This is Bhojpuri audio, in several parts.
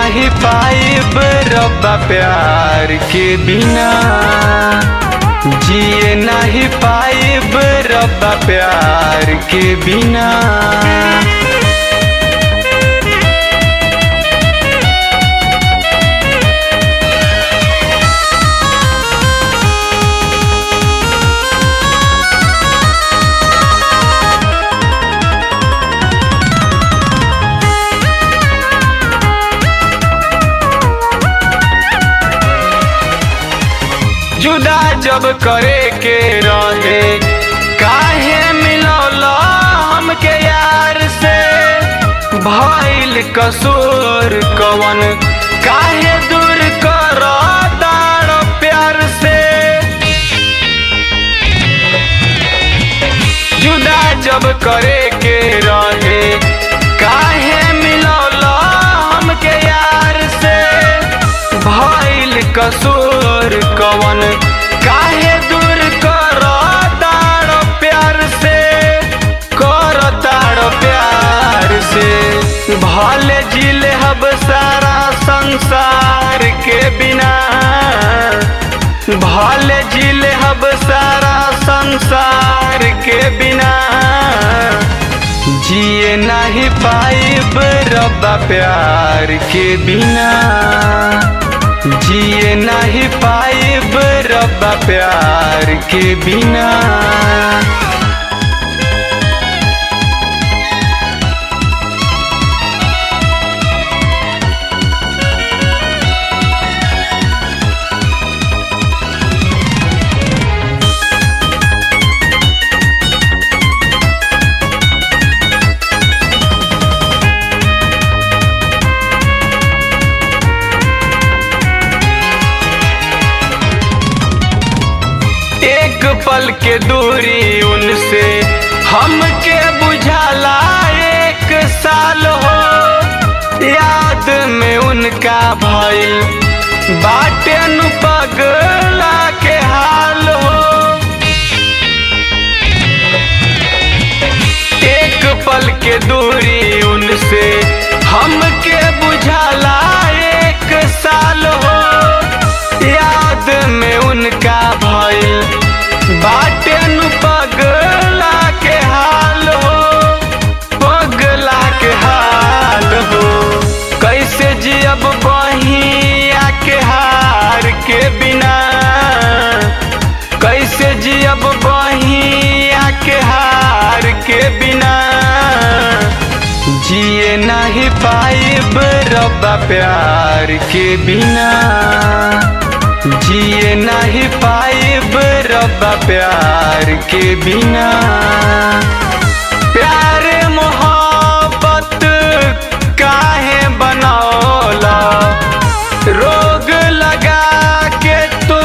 नहीं पाइब रब्बा प्यार के बिना, जिए नहीं पाइब रब्बा प्यार के बिना। जुदा जब करे के रहे काहे मिलौला हमके यार से, भइल कसूर कवन काहे दूर करो तारो प्यार से। जुदा जब करे के रहे काहे मिलौला हमके यार से, भइल कसूर कवन काहे दूर करो तारो प्यार से, करो तारो प्यार से। भले जिले हब सारा संसार के बिना, भले जिले हब सारा संसार के बिना, जिए नहीं पाइब रब्बा प्यार के बिना, जिए नहीं पाइब रब्बा प्यार के बिना। एक पल के दूरी उनसे हमके बुझाला एक साल हो, याद में उनका भइल बाटे नु पगला के हाल हो। एक पल के दूरी उनसे हमके बुझाला एक साल हो, याद में उनका भइल बाटे नु पगला के हाल हो, पगला के हाल हो। कैसे जियब बहिया के हार के बिना, कैसे जियब बहिया के हार के बिना, जिए नहीं पाइब रब्बा प्यार के बिना, जिए नहीं पाइब रब्बा प्यार के बिना। प्यार मोहब्बत काहे बनौला, रोग लगा के तू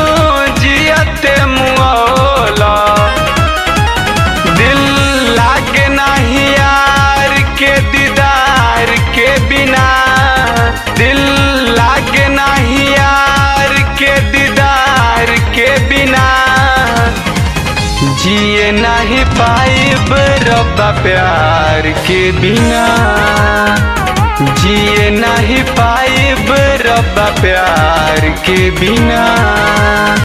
जियते मुआला, दिल लागे नहीं यार के दीदार के बिना, दिल लागे नहीं यार के दीदार के बिना, जिए नहीं पाइब रब्बा प्यार के बिना, जिए नहीं पाइब रब्बा प्यार के बिना।